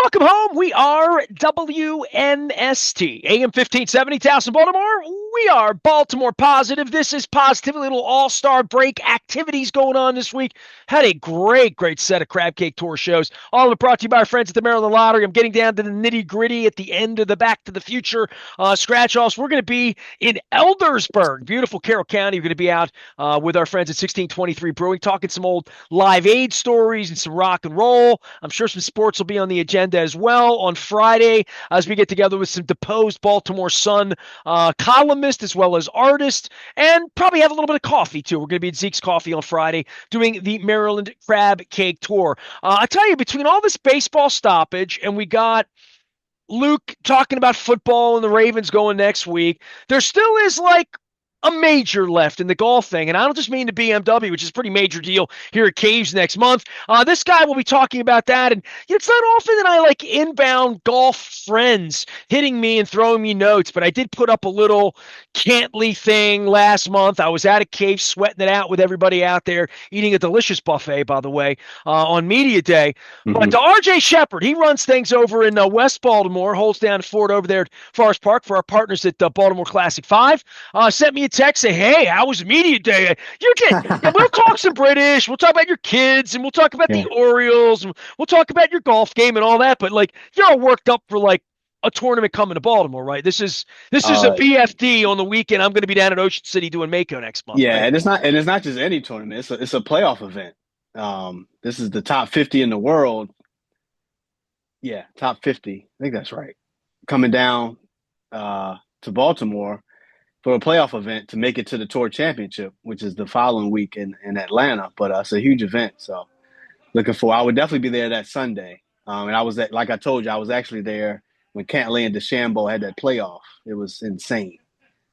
Welcome home. We are WNST, AM 1570, Towson, Baltimore. We are Baltimore Positive. This is Positively, little all-star break activities going on this week. Had a great set of Crab Cake Tour shows. All of it brought to you by our friends at the Maryland Lottery. I'm getting down to the nitty-gritty at the end of the Back to the Future scratch-offs. We're going to be in Eldersburg, beautiful Carroll County. We're going to be out with our friends at 1623 Brewing, talking some old Live Aid stories and some rock and roll. I'm sure some sports will be on the agenda as well on Friday as we get together with some deposed Baltimore Sun columnists as well as artists, and probably have a little bit of coffee too. We're going to be at Zeke's Coffee on Friday doing the Maryland Crab Cake Tour. I tell you, between all this baseball stoppage and we got Luke talking about football and the Ravens going next week, there still is like a major left in the golf thing. And I don't just mean the BMW, which is a pretty major deal here at Caves next month. This guy will be talking about that. And it's not often that I like inbound golf friends hitting me and throwing me notes, but I did put up a little Cantley thing last month. I was at a cave sweating it out with everybody out there, eating a delicious buffet, by the way, on Media Day. But to RJ Sheppard, he runs things over in West Baltimore, holds down Ford over there at Forest Park for our partners at Baltimore Classic 5. Sent me a text say, hey, how was Media Day? We'll talk some British, we'll talk about your kids, and we'll talk about the Orioles, and we'll talk about your golf game and all that. But like, you're all worked up for like a tournament coming to Baltimore, right? This is a BFD on the weekend. I'm going to be down at Ocean City doing Mako next month. Yeah, right? and it's not just any tournament. It's a playoff event. This is the top 50 in the world. Yeah, top 50. I think that's right. Coming down to Baltimore for a playoff event to make it to the Tour Championship, which is the following week in Atlanta. But it's a huge event, so looking forward. I would definitely be there that Sunday. And I was like I told you, I was actually there when Cantley and DeChambeau had that playoff. It was insane.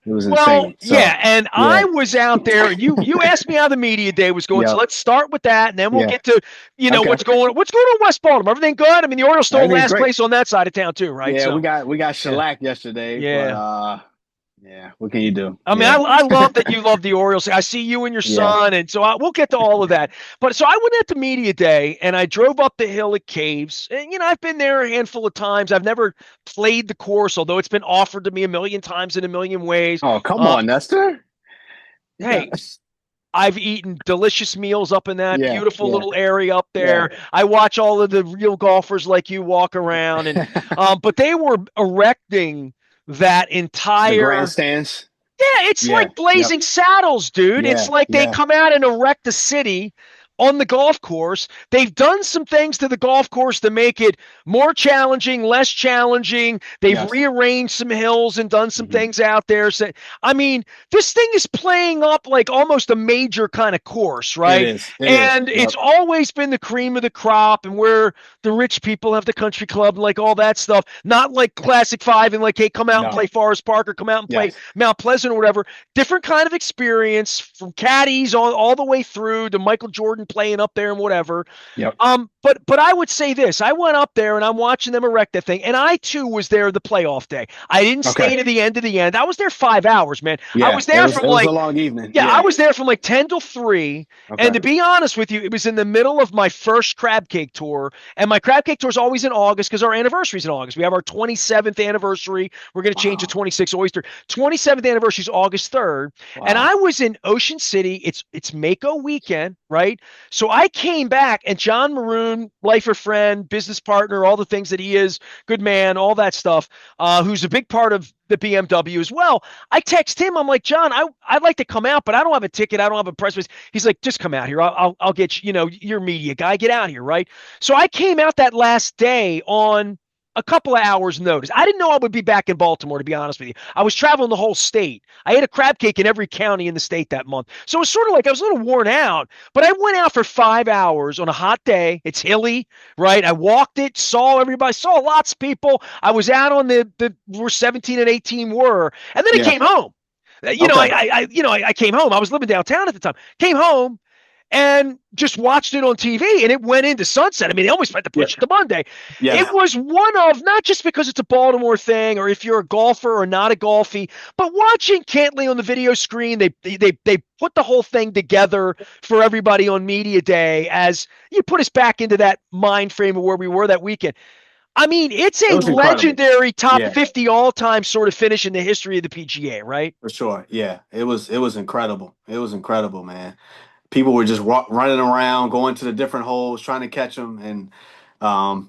It was insane. So, and I was out there. You asked me how the Media Day was going, so let's start with that, and then we'll get to what's going on in West Baltimore. Everything good? I mean, the Orioles stole last place on that side of town too, right? Yeah, so, we got shellacked yesterday. Yeah. But, yeah, what can you do? I mean, I love that you love the Orioles. I see you and your son, and so we'll get to all of that. But so I went at the Media Day, and I drove up the hill at Caves. And, I've been there a handful of times. I've never played the course, although it's been offered to me a million times in a million ways. Oh, come on, Nestor. Hey, I've eaten delicious meals up in that beautiful little area up there. Yeah. I watch all of the real golfers like you walk around. And but they were erecting that entire the grandstands. Yeah, it's like Blazing Saddles, dude. It's like they come out and erect a city on the golf course. They've done some things to the golf course to make it more challenging, less challenging. They've rearranged some hills and done some things out there. So, I mean, this thing is playing up like almost a major kind of course, right? It's always been the cream of the crop, and where the rich people have the country club and like all that stuff. Not like Classic 5 and like, hey, come out and play Forest Park or come out and play Mount Pleasant or whatever. Different kind of experience from caddies all the way through to Michael Jordan playing up there and whatever. But I would say this. I went up there and I'm watching them erect that thing, and I too was there the playoff day. I didn't stay to the end of the end. I was there 5 hours, man. I was there from like a long evening. I was there from like 10 till 3. And to be honest with you, it was in the middle of my first crab cake tour. And my crab cake tour is always in August because our anniversary is in August. We have our 27th anniversary. We're going to change to 26 Oyster. 27th anniversary is August 3rd. Wow. And I was in Ocean City. It's Mako weekend, right? So I came back, and John Maroon, lifer friend, business partner, all the things that he is, good man, all that stuff, who's a big part of the BMW as well. I text him. I'm like, John, I'd like to come out, but I don't have a ticket. I don't have a press release. He's like, just come out here. I'll get you, you're a media guy. Get out here, right? So I came out that last day on a couple of hours notice. I didn't know I would be back in Baltimore, to be honest with you. I was traveling the whole state. I ate a crab cake in every county in the state that month. So it was sort of like I was a little worn out, but I went out for 5 hours on a hot day. It's hilly, right? I walked it, saw everybody, saw lots of people. I was out on where 17 and 18 were, and then I came home. I came home. I was living downtown at the time. Came home and just watched it on TV, and it went into sunset. I mean, they almost had to push it to Monday. Yeah. It was one of, not just because it's a Baltimore thing or if you're a golfer or not a golfy, but watching Cantley on the video screen, they put the whole thing together for everybody on Media Day as you put us back into that mind frame of where we were that weekend. I mean, it's It a was incredible. legendary top Yeah, 50 all-time sort of finish in the history of the PGA, right? for sure. Yeah, it was incredible. It was incredible, man. People were just running around, going to the different holes, trying to catch them, and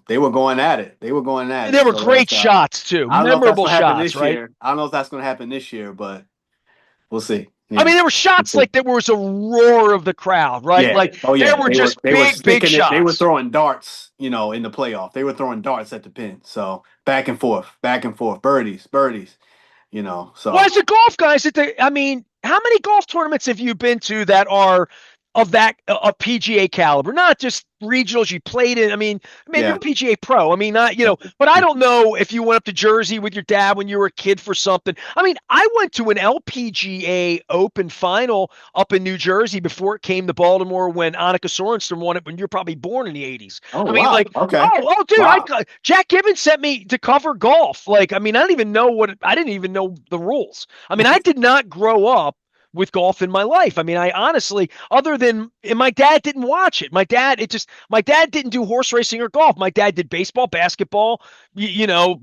they were going at it. They were going at They it. were So great that's shots too, I don't know if that's memorable gonna happen shots, this right? year. I don't know if that's gonna happen this year, but we'll see. I mean, Yeah. there were shots like there was a roar of the crowd, right? Yeah. Like Oh there yeah. were They were just they were big, big sticking it. They were shots. throwing darts, in the playoff. They were throwing darts at the pin. So back and forth, birdies, birdies, Well, so as a golf guy, I mean, how many golf tournaments have you been to that are of that a PGA caliber? Not just regionals you played in. I mean, man, you're yeah. a PGA pro. I mean, not Yeah. but I don't know if you went up to Jersey with your dad when you were a kid for something. I mean, I went to an LPGA Open final up in New Jersey before it came to Baltimore when Annika Sorenstam won it when you're probably born in the 80s. Oh I mean, wow. like, Okay. dude, Wow. Jack Gibbons sent me to cover golf. Like, I mean, I didn't even know the rules. I mean, I did not grow up with golf in my life. I mean, I honestly, other than, and my dad didn't watch it. My dad didn't do horse racing or golf. My dad did baseball, basketball,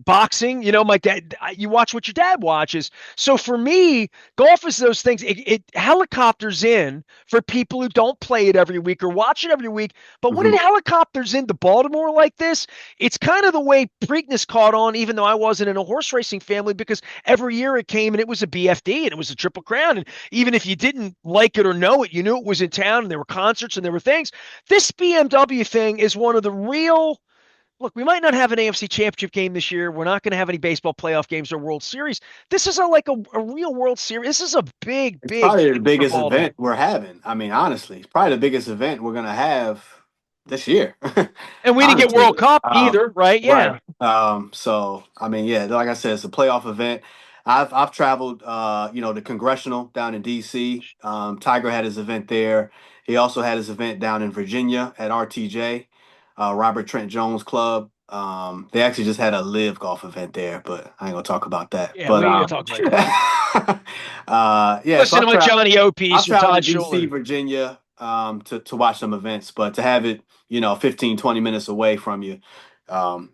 boxing. My dad, you watch what your dad watches. So for me, golf is those things. It helicopters in for people who don't play it every week or watch it every week. But when Hmm. it helicopters into Baltimore like this, it's kind of the way Preakness caught on, even though I wasn't in a horse racing family, because every year it came and it was a BFD and it was a Triple Crown. And even if you didn't like it or know it, you knew it was in town and there were concerts and there were things. This BMW thing is one of the real. Look, we might not have an AFC Championship game this year. We're not going to have any baseball playoff games or World Series. This is a real World Series. This is a big, It's big probably the deal for biggest Baltimore. event we're having. I mean, honestly, it's probably the biggest event we're gonna have this year. And we didn't get Honestly. World Cup either, right? Right. Yeah. So I mean, yeah, like I said, it's a playoff event. I've traveled, the Congressional down in DC. Tiger had his event there. He also had his event down in Virginia at RTJ, Robert Trent Jones Club. They actually just had a live golf event there, but I ain't gonna talk about that. Yeah, But we ain't gonna talk about golf. yeah, so Listen to my Johnny O I've piece or traveled to Todd DC, Schuler. Virginia, to watch some events, but to have it, 15, 20 minutes away from you,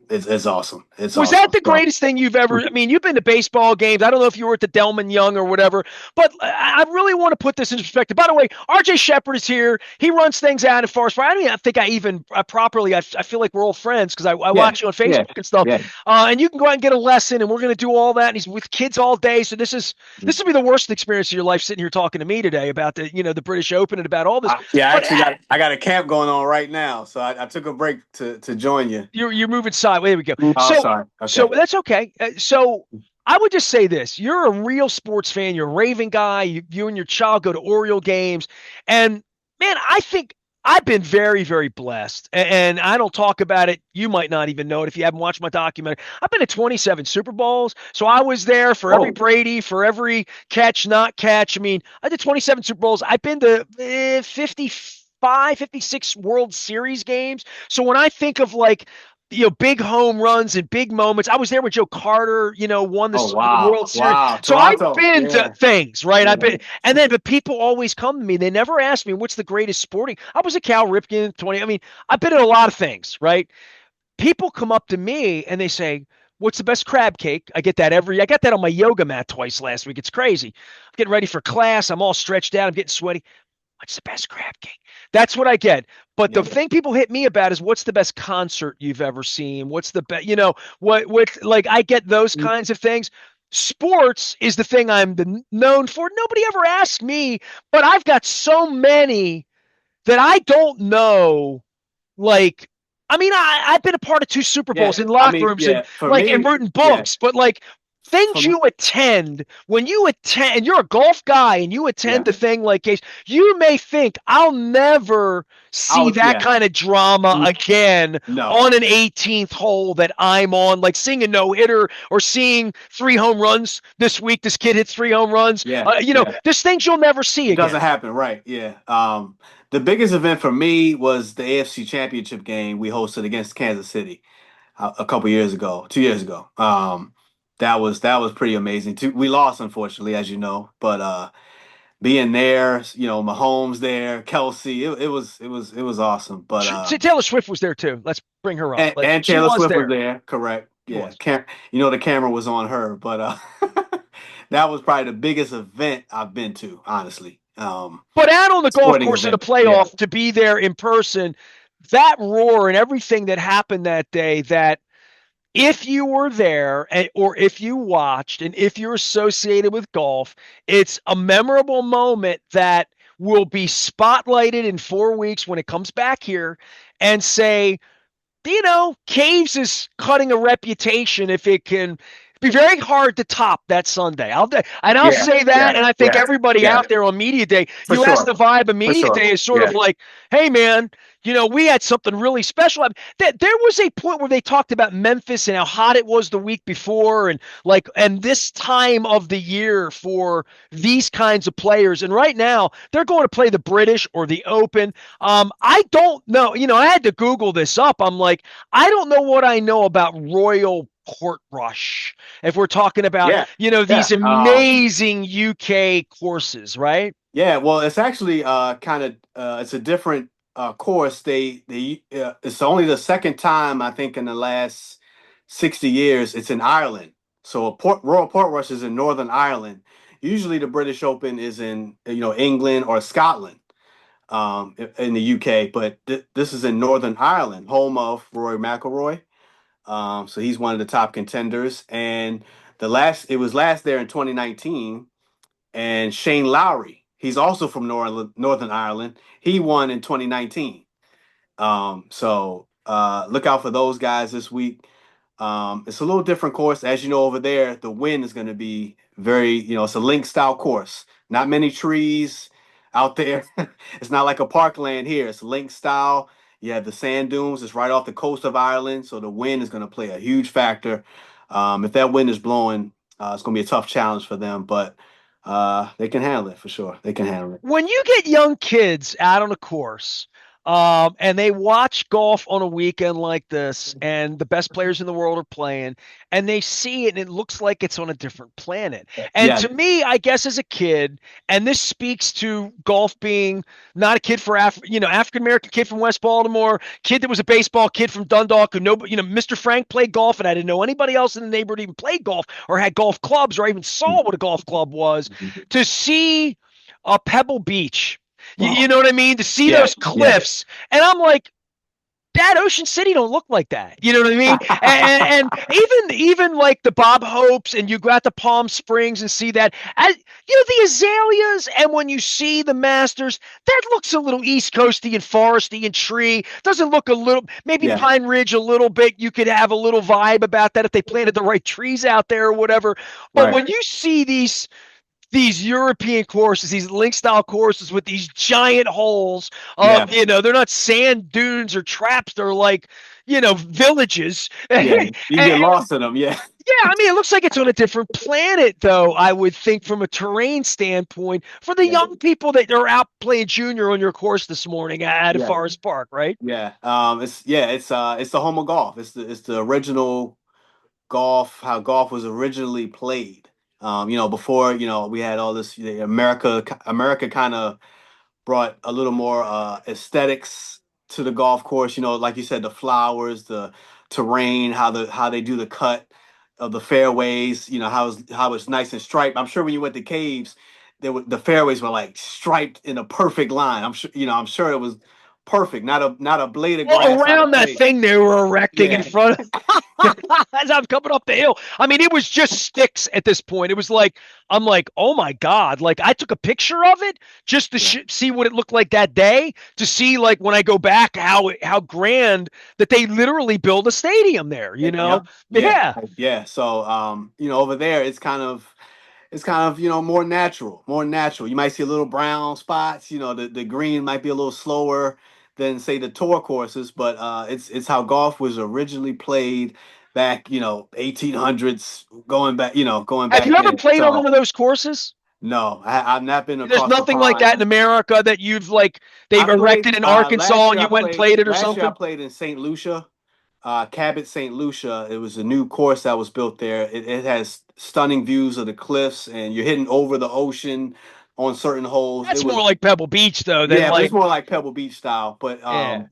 it's awesome. It's Was that awesome. the So greatest thing you've ever? I mean, you've been to baseball games. I don't know if you were at the Delman Young or whatever, but I really want to put this into perspective. By the way, RJ Sheppard is here. He runs things out in Forest Park. I don't even think I even properly. I feel like we're old friends because I yeah, watch you on yeah, Facebook and stuff. yeah. And you can go out and get a lesson, and we're going to do all that. And he's with kids all day, so this will be the worst experience of your life sitting here talking to me today about the British Open and about all this. Yeah, But I got a camp going on right now, so I took a break to join you. you're moving side. There we go. Oh, sorry. So Okay. that's okay. So I would just say this: you're a real sports fan. You're a Raven guy. You and your child go to Oriole games, and man, I think I've been very, very blessed. And I don't talk about it. You might not even know it if you haven't watched my documentary. I've been to 27 Super Bowls, so I was there for every Oh, Brady, for every catch, not catch. I mean, I did 27 Super Bowls. I've been to 55, 56 World Series games. So when I think of like big home runs and big moments. I was there when Joe Carter, won oh, the wow, World Series. wow, So I've Toronto. been to Yeah, things, right? yeah. I've been, and then but people always come to me. They never ask me what's the greatest sporting. I was a Cal Ripken 20. I mean, I've been at a lot of things, right? People come up to me and they say, "What's the best crab cake?" I got that on my yoga mat twice last week. It's crazy. I'm getting ready for class. I'm all stretched out. I'm getting sweaty. What's the best crab cake? That's what I get. But the Yeah. thing people hit me about is what's the best concert you've ever seen? What's the best, what, like I get those kinds of things. Sports is the thing known for. Nobody ever asked me, but I've got so many that I don't know. Like, I mean, I've been a part of two Super Yeah. Bowls in I locker mean, rooms and yeah, for like and me, written yeah, books, but like for things me, you attend when you attend and you're a golf guy and you yeah. attend the thing like case, you may think I'll never see that Yeah. kind of drama again No. on an 18th hole that I'm on, like seeing a no hitter or seeing 3 home runs this week. This kid hits 3 home runs. Yeah. Yeah. There's things you'll never see It again. doesn't happen, right? Yeah. The biggest event for me was the AFC Championship game we hosted against Kansas City a couple years ago, 2 years ago. That was pretty amazing. We lost, unfortunately, as you know, but being there, Mahomes there, Kelsey, it was awesome. But Taylor Swift was there too. Let's bring her up. and She Taylor was Swift was there. there, correct? She Yeah, was. the camera was on her, but that was probably the biggest event I've been to, honestly. But out on the golf Sporting course in the event, yeah, playoff, to be there in person, that roar and everything that happened that day, that if you were there or if you watched and if you're associated with golf, it's a memorable moment that will be spotlighted in 4 weeks when it comes back here and say, Caves is cutting a reputation if it can be very hard to top that Sunday. I'll yeah, say that, yeah, and I think yeah, everybody yeah, out there on media day, for you ask sure, the vibe of for media sure, day is sort yeah, of like, hey man, we had something really special. There was a point where they talked about Memphis and how hot it was the week before, and this time of the year for these kinds of players. And right now, they're going to play the British or the Open. I don't know. I had to Google this up. I'm like, I don't know what I know about Royal Portrush. If we're talking about, yeah, these yeah. amazing UK courses, right? Yeah, well, it's actually kind of it's a different course. It's only the second time I think in the last 60 years it's in Ireland. So Royal Portrush is in Northern Ireland. Usually the British Open is in England or Scotland, in the UK, but this is in Northern Ireland, home of Rory McIlroy. So he's one of the top contenders, and it was last there in 2019, and Shane Lowry. He's also from Northern Ireland. He won in 2019. So look out for those guys this week. It's a little different course. As you know, over there, the wind is going to be very, it's a link style course. Not many trees out there. It's not like a parkland here. It's link style. You have the sand dunes. It's right off the coast of Ireland. So the wind is going to play a huge factor. If that wind is blowing, it's going to be a tough challenge for them. But they can handle it for sure. They can handle it. When you get young kids out on a course, and they watch golf on a weekend like this, and the best players in the world are playing, and they see it, and it looks like it's on a different planet. And Yeah, to me, I guess as a kid, and this speaks to golf being not a kid for African American kid from West Baltimore, kid that was a baseball kid from Dundalk, who nobody, Mr. Frank played golf, and I didn't know anybody else in the neighborhood even played golf or had golf clubs or even saw what a golf club was. To see Pebble Beach. You well, know what I mean? To see yeah, those yeah. cliffs. And I'm like, that Ocean City don't look like that. You know what I mean? And even like the Bob Hopes, and you go out to Palm Springs and see that. The azaleas, and when you see the Masters, that looks a little East Coasty and foresty and tree. Doesn't look a little, maybe Yeah, Pine Ridge a little bit. You could have a little vibe about that if they planted the right trees out there or whatever. But right. when you see these European courses, these link style courses with these giant holes Yeah, of, they're not sand dunes or traps. They're like, villages. yeah. And, You get yeah, lost in them. Yeah, I mean, it looks like it's on a different planet, though, I would think from a terrain standpoint for the yeah, young people that are out playing junior on your course this morning at yeah, Forest Park, right? yeah. It's the home of golf. It's the original golf, how golf was originally played. Before we had all this. America kind of brought a little more aesthetics to the golf course. Like you said, the flowers, the terrain, how they do the cut of the fairways. How it's nice and striped. I'm sure when you went to Caves, the fairways were like striped in a perfect line. I'm sure it was perfect. Not a blade of Well, grass out of around that place. thing they were erecting in Yeah. front of as I'm coming up the hill. I mean, it was just sticks at this point. It was like, I'm like, oh my God. Like, I took a picture of it just to Yeah. see what it looked like that day, to see, like, when I go back, how grand that they literally build a stadium there, Yep. Yeah. Yeah. Yeah. So, over there, it's kind of more natural, more natural. You might see a little brown spots. The green might be a little slower than say the tour courses, but it's how golf was originally played back, 1800s, going back Have you ever then. played on So one of those courses? no, I've not been There's across the nothing like pond. that in America that I they've played erected in Arkansas last and year. you went and played it or Last year I something? played in St. Lucia, Cabot, St. Lucia. It was a new course that was built there. It has stunning views of the cliffs, and you're hitting over the ocean. on certain holes. That's more like Pebble Beach though than Yeah, but it's like more like Pebble Beach style. But yeah.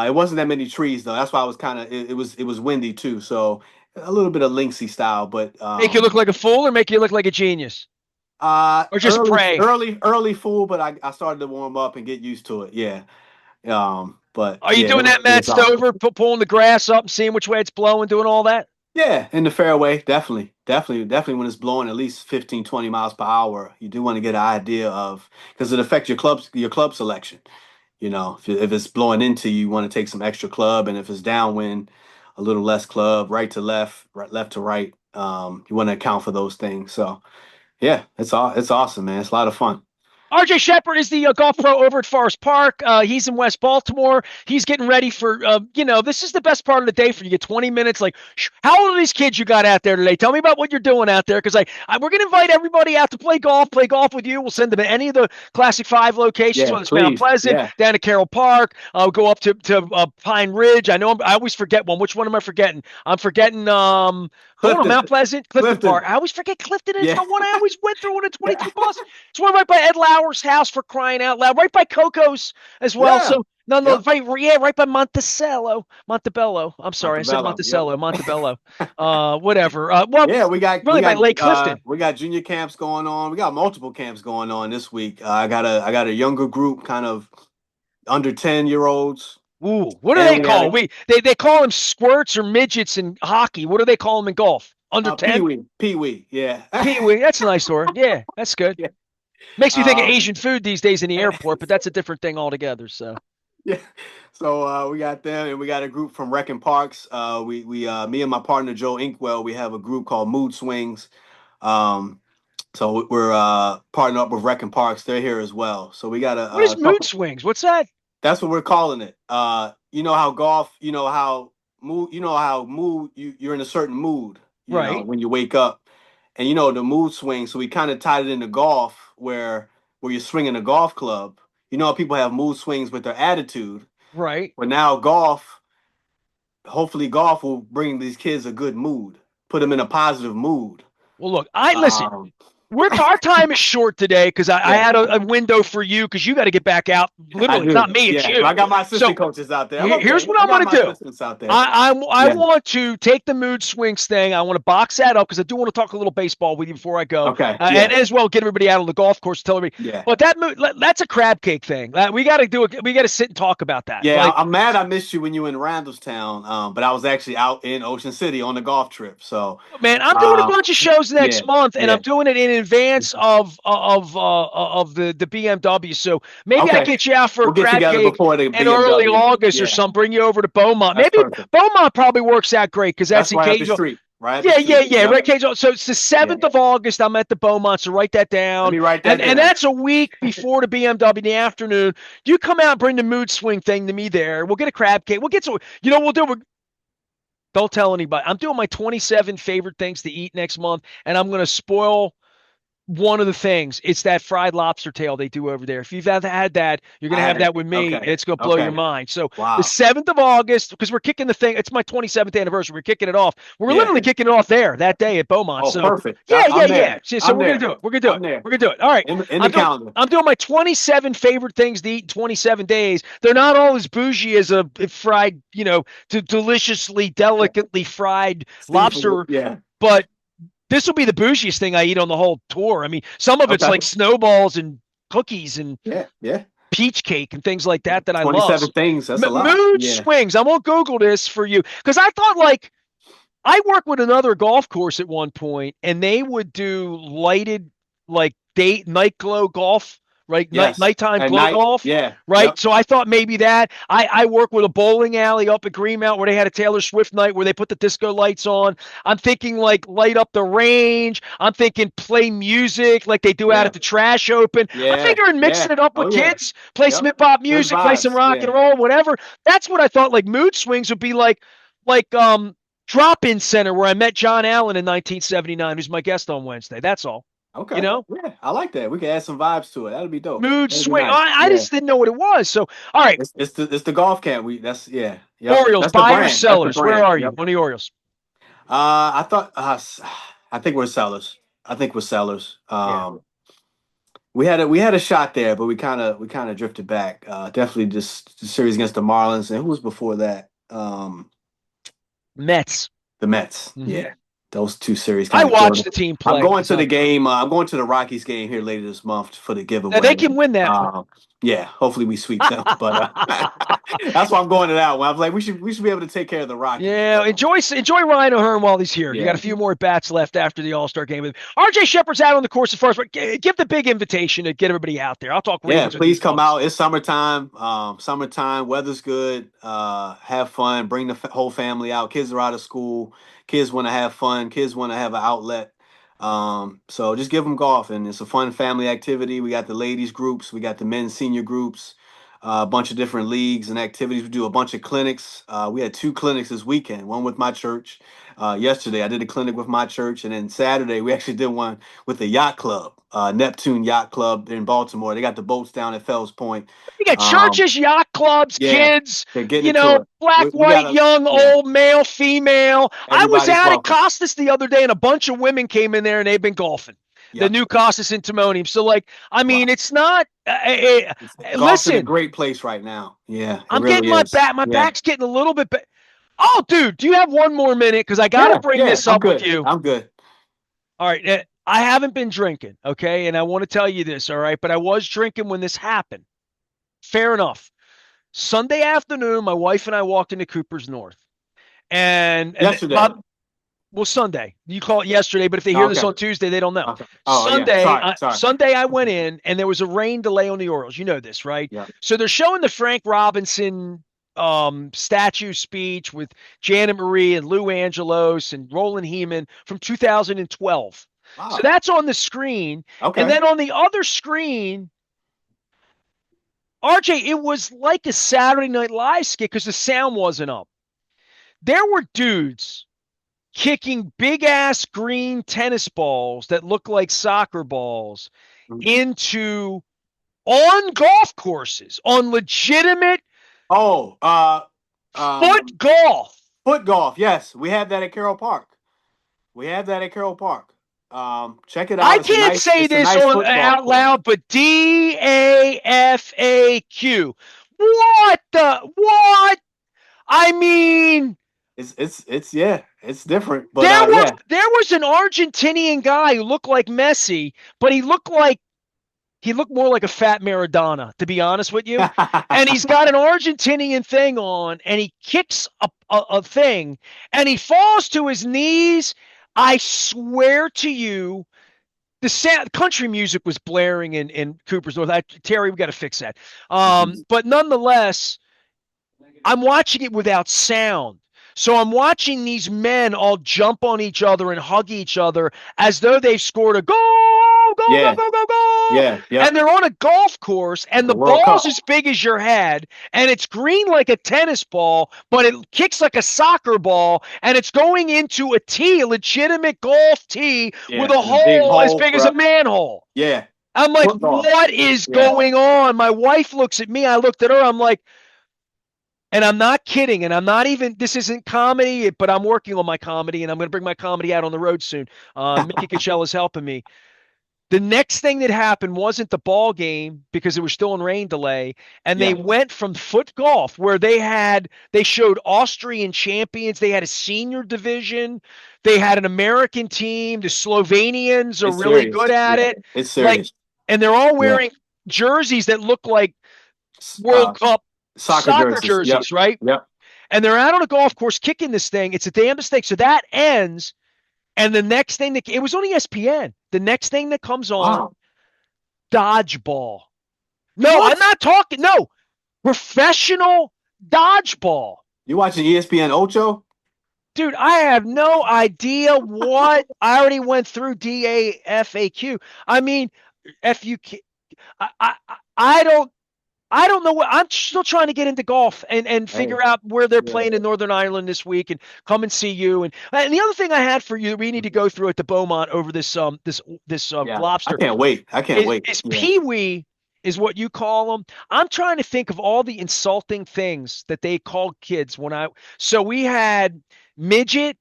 it wasn't that many trees though. That's why I was kind of it was windy too. So a little bit of linksy style, but Make you look like a fool or make you look like a genius? Or just pray? early fool. But I started to warm up and get used to it. Yeah. But Are you yeah, doing that it Matt was awesome. Stover, pulling the grass up and seeing which way it's blowing, doing all that? Yeah, in the fairway, definitely when it's blowing at least 15, 20 miles per hour, you do want to get an idea of because it affects your club selection. If it's blowing into you, you want to take some extra club, and if it's downwind, a little less club, right to left, left to right. You want to account for those things. So yeah, it's awesome, man. It's a lot of fun. RJ Sheppard is the golf pro over at Forest Park. He's in West Baltimore. He's getting ready for, this is the best part of the day for you. You get 20 minutes. Like, how old are these kids you got out there today? Tell me about what you're doing out there. Because we're going to invite everybody out to play golf with you. We'll send them to any of the Classic 5 locations, Yeah, whether it's Mount please. Pleasant, Yeah. down to Carroll Park, go up to Pine Ridge. I always forget one. Which one am I forgetting? I'm forgetting going to Clifton. Mount Pleasant, Clifton Park. Clifton. I always forget Clifton. It's Yeah. the one I always went through on a 22 bus. It's one right by Ed Lauer's house, for crying out loud. Right by Coco's as well. Yeah. So no, Yep. right by Montebello. I'm sorry, I said Montebello. Yep. Monticello, Montebello. Whatever. Well, Yeah, we got we really by got Lake Clifton. we got junior camps going on. We got multiple camps going on this week. I got a younger group, kind of under 10-year-olds, Ooh, what do and they we got call? They call them squirts or midgets in hockey. What do they call them in golf? Under 10? Pee Wee. Yeah. Pee Wee. That's a nice word. Yeah, that's good. Yeah. Makes me think of Um, Asian food these days in the airport, but that's a different thing altogether. So yeah. So we got them, and we got a group from Wrecking Parks. Me and my partner Joe Inkwell, we have a group called Mood Swings. Um, so we're partnered up with Wrecking Parks. They're here as well. So we got what is a mood couple. swings? What's that? That's what we're calling it. You know how golf, you're in a certain mood, Right, when you wake up. And the mood swing. So we kind of tied it into golf where you're swinging a golf club. You know how people have mood swings with their attitude. right. But now hopefully golf will bring these kids a good mood, put them in a positive mood. Well, look, I listen. Um, Our time is short today because I yeah, had a window for you because you got to get back out. I Literally, it's do. not me, it's Yeah, but you. I got my So assistant coaches out there. I'm here's okay. what I I'm got going to my do. assistants out there. I Yeah. want to take the mood swings thing. I want to box that up because I do want to talk a little baseball with you before I go, Okay. and Yeah. as well get everybody out on the golf course. Tell everybody, Yeah. but that's a crab cake thing. We got to do it. We got to sit and talk about that. Yeah. Like, I'm mad I missed you when you were in Randallstown. But I was actually out in Ocean City on a golf trip. So, man, I'm doing a uh, bunch of shows yeah. next month, and I'm Yeah. doing it in advance of the BMW. So maybe I Okay. get you out for a We'll get crab together cake before the in early BMW. August or Yeah. something. Bring you over to Beaumont. That's Maybe perfect. Beaumont probably works out great because that's That's right up the occasional. street. Right up the Yeah. street. Right, Yep. occasional. So it's the Yeah. 7th of August. I'm at the Beaumont. So write that Let down. me write that And down. that's a week before the BMW in the afternoon. You come out and bring the mood swing thing to me there. We'll get a crab cake. We'll get some. We'll do. Don't tell anybody. I'm doing my 27 favorite things to eat next month, and I'm going to spoil one of the things. It's that fried lobster tail they do over there. If you've ever had that, you're going I to have haven't. that with me, and Okay. it's going to blow your Okay. mind. So the Wow. 7th of August, because we're kicking the thing, it's my 27th anniversary. We're kicking it off. We're Yeah. literally kicking it off there that day at Beaumont. Oh, So perfect. yeah. I'm there. So I'm we're going there. to do it. We're going to do I'm it. there. We're going to do it. All right. In the calendar. I'm doing my 27 favorite things to eat in 27 days. They're not all as bougie as a fried, deliciously, delicately fried Seafood. lobster, Yeah. but this will be the bougiest thing I eat on the whole tour. I mean, some of it's Okay. like snowballs and cookies and Yeah. Yeah. peach cake and things like that I love. 27 things. That's a lot. Mood Yeah. swings. I'm gonna Google this for you because I thought I worked with another golf course at one point, and they would do lighted like night glow golf, right? Yes. Nighttime At glow night. golf, Yeah. right? Yep. So I thought maybe that. I work with a bowling alley up at Greenmount where they had a Taylor Swift night where they put the disco lights on. I'm thinking like light up the range. I'm thinking play music like they do out Yeah. at the trash open. I'm Yeah. figuring mixing Yeah. it up Oh with yeah. kids, play some Yep. hip hop Good music, play some vibes. rock and Yeah. roll, whatever. That's what I thought like mood swings would be like drop-in center where I met John Allen in 1979, who's my guest on Wednesday. That's all. Okay. Yeah. I like that. We can add some vibes to it. That'll be dope. Mood That'll be swing. nice. I Yeah. just didn't know what it was. So, all right, It's the golf camp. Yeah. Yep. Orioles, That's the buyers, brand. That's the sellers. Where brand. are you Yep. on the Orioles? I thought I think we're sellers. I think we're sellers. Yeah. we had a shot there, but we kind of drifted back. Definitely just the series against the Marlins, and who was before that? Mets. The Mets. Hmm. Yeah, those two series I kind of killed watched it. the team I'm play going because to the game. I'm going to the Rockies game here later this month for the they giveaway. can win that one. Um, yeah, hopefully we sweep them. But that's why I'm going to that one. I was like, we should be able to take care of the Rockies. Yeah, But enjoy Ryan O'Hearn while he's here. You got a yeah. few more bats left after the All-Star game. RJ Sheppard's out on the course as far as give the big invitation to get everybody out there. I'll talk Yeah, Ravens with you please come folks. out. It's summertime. Summertime, weather's good. Have fun. Bring the whole family out. Kids are out of school. Kids want to have fun. Kids want to have an outlet. So just give them golf, and it's a fun family activity. We got the ladies groups. We got the men's senior groups. A bunch of different leagues and activities. We do a bunch of clinics. We had two clinics this weekend. One with my church. Yesterday, I did a clinic with my church, and then Saturday we actually did one with the yacht club, Neptune Yacht Club in Baltimore. They got the boats down at Fells Point. You got Um, churches, yacht clubs, yeah, kids, they're getting into it. black, We white, got to, young, yeah, old, male, female. I was everybody's out at welcome. Costas the other day and a bunch of women came in there and they've been golfing. The Yep. new Costas in Timonium. So, I mean, Wow. it's not. Golf's in a Listen, great place right now. Yeah, it I'm getting really my is. back. My Yeah. back's getting a little bit. Oh, dude, do you have one more minute? Because I got to Yeah, bring yeah. this I'm up with good. you. I'm good. All right. I haven't been drinking, okay? And I want to tell you this, all right? But I was drinking when this happened. Fair enough. Sunday afternoon, my wife and I walked into Cooper's North. And Yesterday. well, Sunday. You call it yesterday, but if they Oh, hear this okay. on Tuesday, they don't know. Okay. Oh, yeah. Sorry. Sorry. Sunday I went in and there was a rain delay on the Orioles. You know this, right? Yeah. So they're showing the Frank Robinson statue speech with Janet Marie and Lou Angelos and Roland Heeman from 2012. So Wow. that's on the screen. And Okay. then on the other screen, RJ, it was like a Saturday Night Live skit because the sound wasn't up. There were dudes kicking big ass green tennis balls that look like soccer balls into on golf courses, on legitimate Oh, foot golf. foot golf. Yes, we have that at Carroll Park. We have that at Carroll Park. Check it I out. can't say It's a this nice on foot golf out course. loud, but DAFAQ. What the what? I mean, It's yeah, it's different. But there was yeah. there was an Argentinian guy who looked like Messi, but he looked more like a fat Maradona, to be honest with you. And he's got an Argentinian thing on, and he kicks a thing, and he falls to his knees. I swear to you, the sound, country music was blaring in Cooper's North. Terry, we got to fix that. But nonetheless, I'm watching it without sound. So I'm watching these men all jump on each other and hug each other as though they've scored a goal, go, go, Yeah, go, go, go. yeah, And yep. they're on a golf course and The the World ball's Cup. as big as your head and it's green like a tennis ball, but it kicks like a soccer ball and it's going into a tee, a legitimate golf tee with Yeah, a and a big hole as hole big for as a us. manhole. Yeah, I'm like, football. what is Yeah. going on? My wife looks at me. I looked at her. I'm like, and I'm not kidding, and I'm not even, this isn't comedy, but I'm working on my comedy, and I'm going to bring my comedy out on the road soon. Mickey Coachella is helping me. The next thing that happened wasn't the ball game because it was still in rain delay, and they Yeah. went from foot golf where they showed Austrian champions, they had a senior division, they had an American team, the Slovenians are It's really serious. good at Yeah, it, it's like, serious. and they're all Yeah. wearing jerseys that look like Uh, World Cup soccer soccer jerseys. Yep. jerseys, right? Yep. And they're out on a golf course kicking this thing. It's a damn mistake. So that ends. And the next thing that it was on ESPN. The next thing that comes on, Wow. dodgeball. No, I'm What? not talking. No, professional dodgeball. You watching ESPN Ocho? Dude, I have no idea what I already went through DAFAQ. I mean, FUQ. I don't I don't know what I'm still trying to get into golf and Hey. figure out where they're Yeah. playing in Northern Ireland this week and come and see you. And the other thing I had for you that we need to go through at the Beaumont over this Yeah. I lobster can't wait. I can't wait. is Yeah. Pee-wee is what you call them. I'm trying to think of all the insulting things that they called kids so we had midget,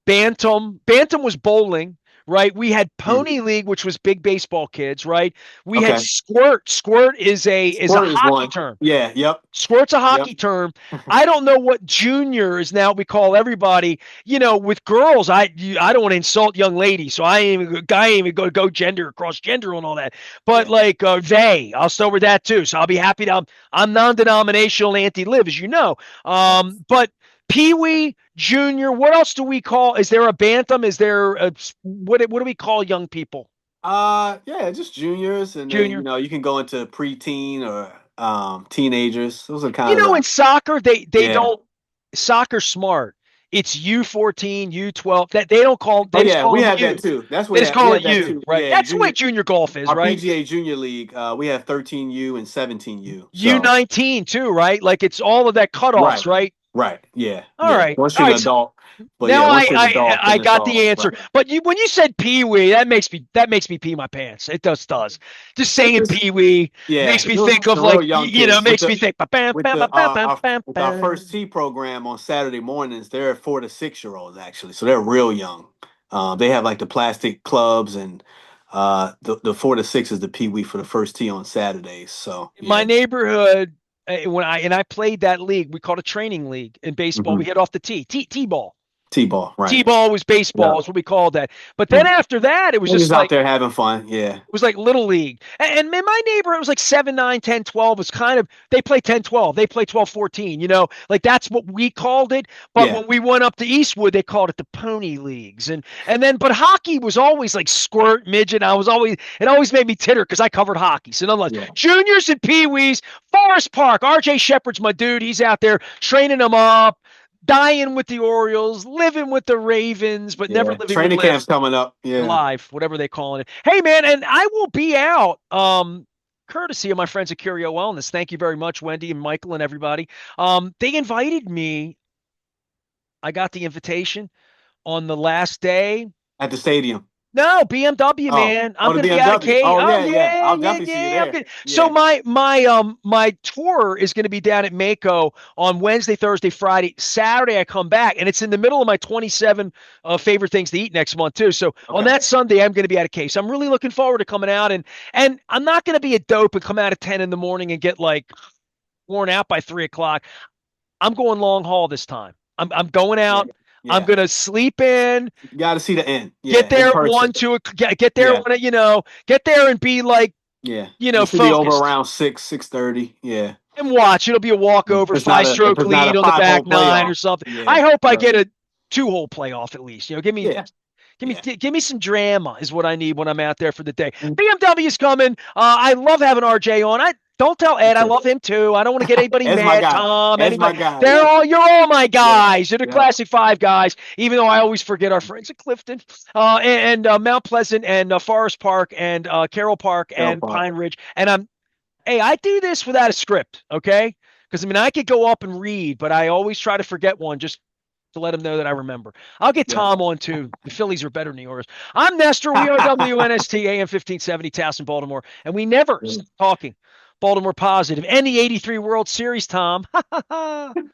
bantam. Bantam was bowling. right? We had Mm. Pony League, which was big baseball kids, right? We had Okay. Squirt. Squirt is a Squirt is hockey one. term. Yeah. Yep. Squirt's a Yep. hockey term. I don't know what junior is now. We call everybody, with girls. I don't want to insult young ladies, so I ain't even go gender cross gender and all that. But Yeah. like I'll start with that too. So I'll be happy to. I'm non-denominational, anti-live, as you know. But Pee Wee, Junior. What else do we call? Is there a bantam? Is there what do we call young people? Yeah, just juniors, and then Junior. you can go into preteen or teenagers. Those are kind of In the soccer, they yeah. don't soccer smart. It's U14, U12. That they don't call Oh they just yeah, call we them have that U. too. That's They what just we call it have that U, too. right? Yeah, That's the way junior junior golf is, our right? PGA Junior League. We have 13U and 17U. So U19 too, right? Like it's all of that cutoffs, right, right? right, yeah, All yeah. right. Once All you're an right. So adult, but yeah, now once you're an adult, I then it's got the all answer. right. But when you said Pee Wee, that makes me pee my pants. It does. Just It's saying just Pee Wee yeah, makes me those think of some real like young kids makes me think bam with bam the bam bam bam bam with our bam. first T program on Saturday mornings. They're 4 to 6 year olds actually, so they're real young. They have like the plastic clubs and the 4 to 6 is the Pee Wee for the first tee on Saturdays. So In my yeah, neighborhood, when I played that league, we called a training league in baseball. We hmm hit off the T-ball. T-ball, right? T-ball was Yeah, baseball, is what we called that. But then mm. after that, it was They're just just out like there having fun. Yeah, it was like little league. And in my neighborhood, it was like 7, 9, 10, 12. It was kind of, they play 10, 12. They play 12, 14. Like that's what we called it. But yeah, when we went up to Eastwood, they called it the pony leagues. But hockey was always like squirt, midget. It always made me titter because I covered hockey. So nonetheless, yeah, juniors and peewees, Forest Park, RJ Sheppard's my dude. He's out there training them up, dying with the Orioles, living with the Ravens, but never yeah. living with Training Liv camp's coming up. or Yeah, live, whatever they calling it. Hey man, and I will be out. Courtesy of my friends at Curio Wellness. Thank you very much, Wendy and Michael and everybody. They invited me. I got the invitation on the last day. at the stadium. No, BMW, Oh, man. I'm oh, the gonna be out of BMW. K. Oh Oh yeah, yeah. yeah, I'll yeah, definitely see you yeah. I'm there. good. So Yeah. my tour is gonna be down at Mako on Wednesday, Thursday, Friday, Saturday. I come back, and it's in the middle of my 27 favorite things to eat next month too. So on Okay. that Sunday, I'm gonna be out of K. So I'm really looking forward to coming out, and I'm not gonna be a dope and come out at 10 in the morning and get like worn out by 3 o'clock. I'm going long haul this time. I'm going Yeah. out. I'm Yeah. gonna sleep in. You got to see the end. Get Yeah, in there at person. 1, 2. Get there Yeah. when get there and be like Yeah. It should be over focused around 6:30. Yeah. and watch. It'll be a walkover, If five-stroke it's not lead a on the 5 hole back nine or playoff. something. I Yeah. hope I Right. get a 2-hole playoff at least. Give me Yeah. Give me Yeah. give me some drama is what I need when I'm out there for the day. BMW is coming. I love having RJ on. I don't tell Me Ed I too. love him too. I don't want to get anybody That's my mad. guy. Tom, That's my anybody. guy. Yeah. You're all my Yeah. guys. You're the Yeah. classic five guys. Even though I always forget our friends at Clifton, Mount Pleasant and Forest Park and Carroll Park Carol and Park. Pine Ridge. And I do this without a script, okay? Because I could go up and read, but I always try to forget one just to let them know that I remember. I'll get Yeah. Tom on too. The Phillies are better than the Orioles. I'm Nestor. We are WNST AM 1570 Towson, Baltimore, and we never stop talking Baltimore positive. And the '83 World Series, Tom.